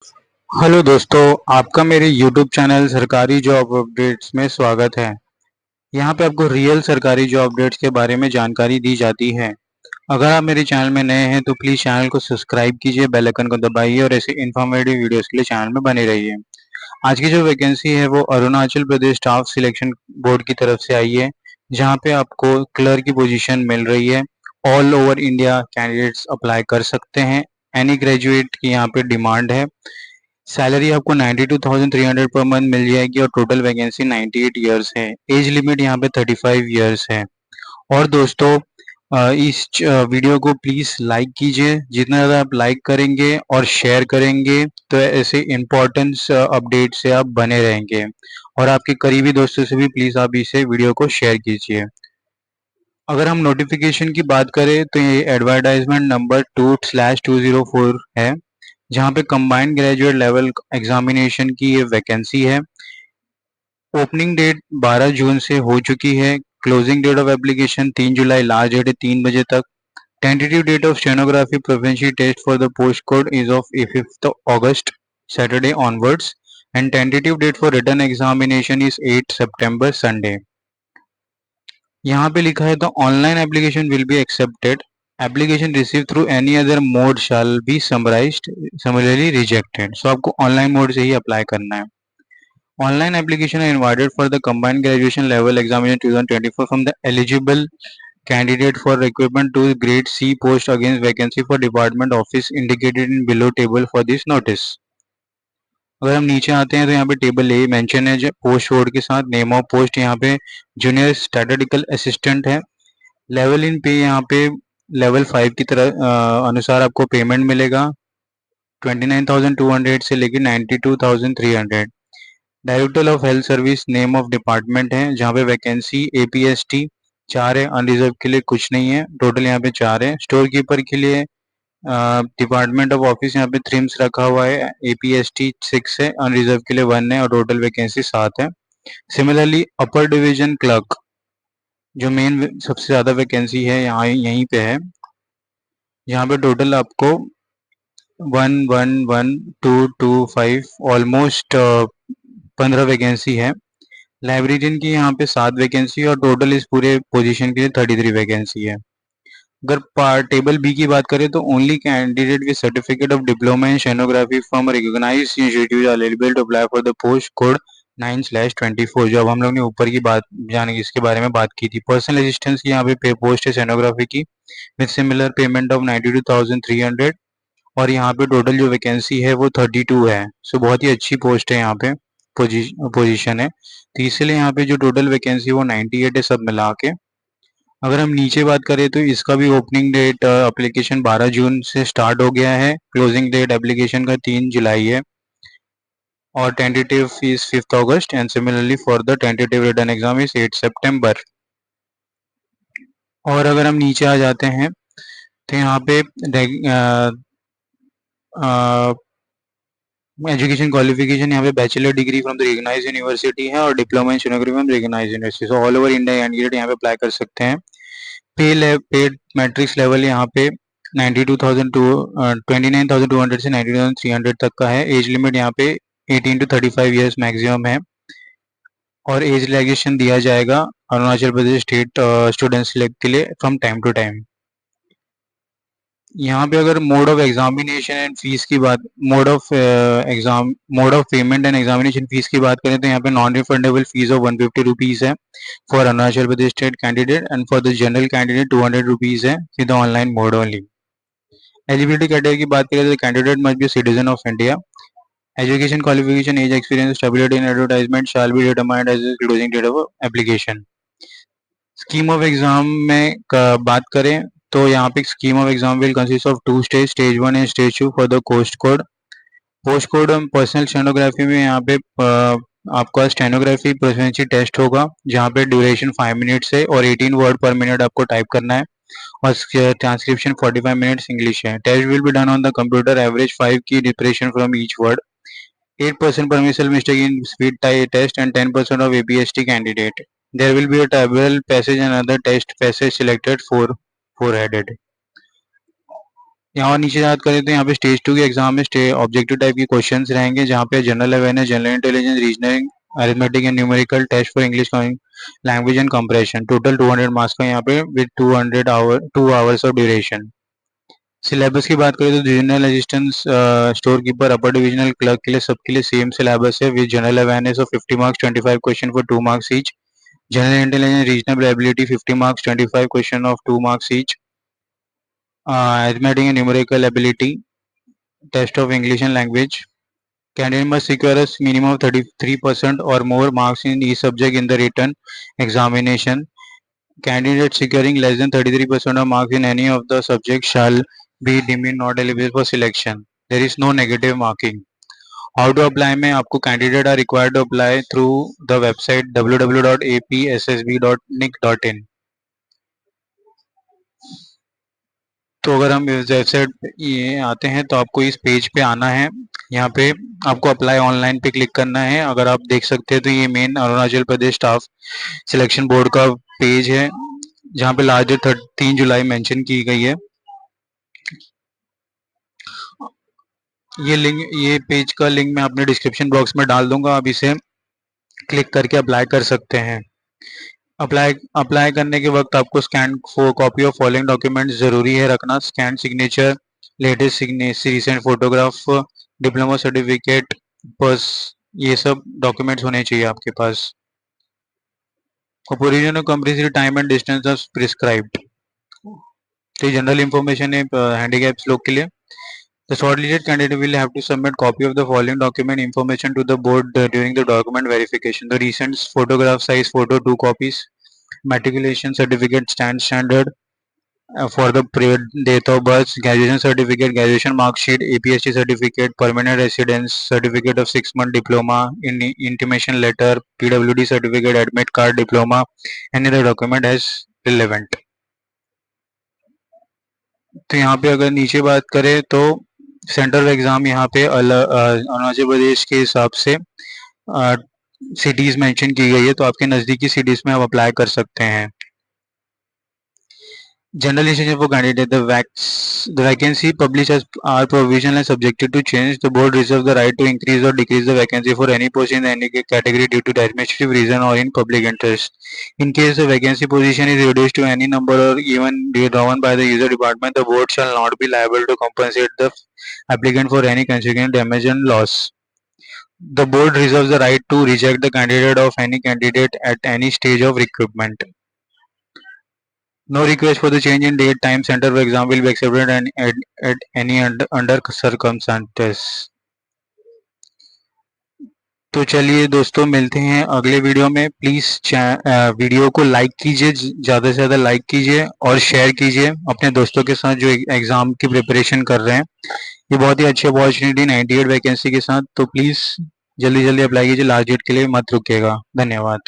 Hello दोस्तों, आपका मेरे यूट्यूब चैनल सरकारी जॉब अपडेट्स में स्वागत है। यहाँ पे आपको रियल सरकारी जॉब अपडेट्स के बारे में जानकारी दी जाती है। अगर आप मेरे चैनल में नए हैं तो प्लीज़ चैनल को सब्सक्राइब कीजिए, बेल आइकन को दबाइए और ऐसे इन्फॉर्मेटिव वीडियोस के लिए चैनल में बने रहिए। आज की जो वैकेंसी है वो Arunachal Pradesh staff selection board की तरफ से आई है, जहाँ पे आपको क्लर्क की पोजीशन मिल रही है। All over India candidates apply कर सकते हैं। एनी ग्रेजुएट की यहाँ पे डिमांड है। सैलरी आपको 92,300 पर मंथ मिल जाएगी और टोटल वैकेंसी 98 ईयर्स है। एज लिमिट यहाँ पे 35 ईयर्स है। और दोस्तों, इस वीडियो को प्लीज़ लाइक कीजिए। जितना ज़्यादा आप लाइक करेंगे और शेयर करेंगे तो ऐसे इम्पोर्टेंस अपडेट से आप बने रहेंगे। और आपके करीबी दोस्तों से भी प्लीज़ आप इसे वीडियो को शेयर कीजिए। अगर हम नोटिफिकेशन की बात करें तो ये एडवर्टाइजमेंट नंबर 2/204 है, जहाँ पे कंबाइंड ग्रेजुएट लेवल एग्जामिनेशन की ये वैकेंसी है। ओपनिंग डेट 12 जून से हो चुकी है। Closing date of application 3 July, last date है 3 बजे तक। Tentative date of stenography proficiency test for the post code is of 5th August Saturday onwards and tentative date for written examination is 8 September Sunday। यहाँ पे लिखा है तो online application will be accepted. Application receive through any other mode shall be summarised similarly rejected. So आपको online mode से ही apply करना है। Online application are invited for the combined graduation level examination 2024 from the eligible candidate for recruitment to grade C post against vacancy for department office indicated in below table for this notice। अगर हम नीचे आते हैं तो यहाँ पे table ए mention है जो पोस्ट कोड के साथ। नेम ऑफ पोस्ट यहाँ पे जूनियर स्टैटिस्टिकल असिस्टेंट है। लेवल इन पे यहाँ पे लेवल 5 की तरह अनुसार आपको पेमेंट मिलेगा 29,200 से लेकर 92,300। Director of health service name of department है, जहाँ पे वैकेंसी एपीएसटी 4 है, अनरिजर्व के लिए कुछ नहीं है। टोटल यहाँ पे 4 है। स्टोर कीपर के लिए डिपार्टमेंट ऑफ ऑफिस यहाँ पे थ्रीम्स रखा हुआ है, एपीएसटी 6 है, अनरिजर्व के लिए 1 है और टोटल वैकेंसी 7 है। सिमिलरली अपर डिवीजन क्लर्क जो मेन सबसे ज़्यादा वैकेंसी है यहाँ यहीं पे है। यहाँ पे टोटल आपको 111,225 ऑलमोस्ट 15 वैकेंसी है। लाइब्रेरियन की यहाँ पे 7 वैकेंसी और टोटल इस पूरे पोजीशन के लिए 33 वैकेंसी है। अगर टेबल बी की बात करें तो only candidate with certificate of diploma in stenography from recognized institute are eligible to apply for the post code 9/24। जो अब हम लोग ने ऊपर की बात जाने इसके बारे में बात की थी। पर्सनल असिस्टेंस की यहाँ पे पोस्ट है स्टेनोग्राफी की विद सिमिलर पेमेंट ऑफ 92,300 और यहाँ पे टोटल जो वैकेंसी है वो 32 है। सो बहुत ही अच्छी पोस्ट है यहाँ पे, पोजीशन है। तो इसलिए यहाँ पे जो टोटल वैकेंसी है वो 98 है सब मिला के। अगर हम नीचे बात करें तो इसका भी ओपनिंग डेट एप्लीकेशन 12 जून से स्टार्ट हो गया है। क्लोजिंग डेट एप्लीकेशन का 3 जुलाई है और tentative fees 5th August and similarly for the tentative written exam is 8 September. और अगर हम नीचे आ जाते हैं तो यहाँ पे एजुकेशन क्वालिफिकेशन यहाँ पे bachelor degree from the recognized university है और diploma in stenography from recognized university. So all over India candidate यहाँ पे अप्लाई कर सकते हैं। पेड मैट्रिक्स लेवल यहाँ पे 29,200 से 92,300 तक का है। एज लिमिट यहाँ पे 18 to 35 ईयर्स मैक्सिमम है और एज रिलैक्सेशन दिया जाएगा Arunachal Pradesh state student select के लिए फ्रॉम टाइम टू टाइम। यहाँ पे अगर mode of examination and fees की बात mode of payment and examination fees की बात करें तो यहाँ पे non refundable fees of 150 rupees है for Arunachal Pradesh state candidate and for the general candidate 200 rupees है with online mode only. Eligibility criteria की बात करें तो candidate must B citizen of India. Education qualification as experience stability in advertisement shall be determined as closing date of application. Scheme of exam में बात करें तो यहाँ पे scheme of exam will consist of 2 stage, stage 1 and stage 2 for the post code personal stenography में यहाँ पे आपका स्टेनोग्राफी प्रोफिशिएंसी टेस्ट होगा, जहाँ पे ड्यूरेशन 5 मिनट्स है और 18 वर्ड पर मिनट आपको टाइप करना है और ट्रांसक्रिप्शन 45 मिनट्स इंग्लिश है। Test will be done on the computer, average 5 key depression from each word, 8% permissible mistake in speed test and 10% of APST candidate. There will be a table passage and other test passage selected for headed. यहाँ और नीचे याद करें तो यहाँ पे stage 2 के exam में ऑब्जेक्टिव टाइप की क्वेश्चंस रहेंगे, जहाँ पे general awareness, general intelligence, reasoning, arithmetic and numerical, test for English language and compression. Total 200 marks का यहाँ पे with 2 hours of duration. Syllabus की बात करें तो divisional assistant, store keeper, upper divisional clerk के लिए सबके लिए सेम सिलेबस है with general awareness of 50 marks, 25 question for 2 marks each. General intelligence, regional ability 50 marks, 25 question of 2 marks each. arithmetic and numerical ability, test of English and language. Candidate must secure a minimum of 33% or more marks in each subject in the written examination. Candidate securing less than 33% of marks in any of the subjects shall be deemed not eligible for selection. There is no negative marking. How to apply में आपको candidate are required to apply through the website www.apssb.nic.in. तो अगर हम इस website पे ये आते हैं तो आपको इस पेज पे आना है। यहाँ पे आपको अप्लाई ऑनलाइन पे क्लिक करना है। अगर आप देख सकते हैं तो ये main Arunachal Pradesh staff selection board का पेज है, जहाँ पे लास्ट डेट 3 जुलाई मेंशन की गई है। ये पेज का लिंक मैं अपने डिस्क्रिप्शन बॉक्स में डाल दूंगा, आप इसे क्लिक करके अप्लाई कर सकते हैं। अप्लाई अप्लाई करने के वक्त आपको scan copy of following document जरूरी है रखना। Scan signature, latest recent photograph, diploma certificate, बस ये सब डॉक्यूमेंट्स होने चाहिए आपके पास। Original company time and distance of prescribed. तो जनरल इंफॉर्मेशन है हैंडीकैप्स लोग के लिए। The shortlisted candidate will have to submit copy of the following document information to the board during the document verification. The recent photograph size photo 2 copies, matriculation certificate standard for the date of birth, graduation certificate, graduation mark sheet, APSC certificate, permanent residence certificate of 6-month diploma, intimation letter, PWD certificate, admit card, diploma, any other document as relevant. तो यहाँ पे अगर नीचे बात करें तो centre of exam यहाँ पे अरुणाचल प्रदेश के हिसाब से सिटीज मेंशन की गई है, तो आपके नज़दीकी सिटीज में आप अप्लाई कर सकते हैं। General decision for candidate: the vacancy published as are provisional and subjected to change. The board reserves the right to increase or decrease the vacancy for any post in any category due to administrative reason or in public interest. In case the vacancy position is reduced to any number or even withdrawn by the user department, the board shall not be liable to compensate the applicant for any consequent damage and loss. The board reserves the right to reject the candidate of any candidate at any stage of recruitment. No request for the change in date, time, center of exam will be accepted at any under circumstances. तो चलिए दोस्तों, मिलते हैं अगले video में। Please video को like कीजिए, ज़्यादा से ज़्यादा लाइक कीजिए और शेयर कीजिए अपने दोस्तों के साथ जो एग्ज़ाम की प्रिपरेशन कर रहे हैं। ये बहुत ही अच्छी अपॉर्चुनिटी 98 वैकेंसी के साथ, तो प्लीज़ जल्दी जल्दी अप्लाई कीजिए, लास्ट डेट के लिए मत रुकिएगा। धन्यवाद।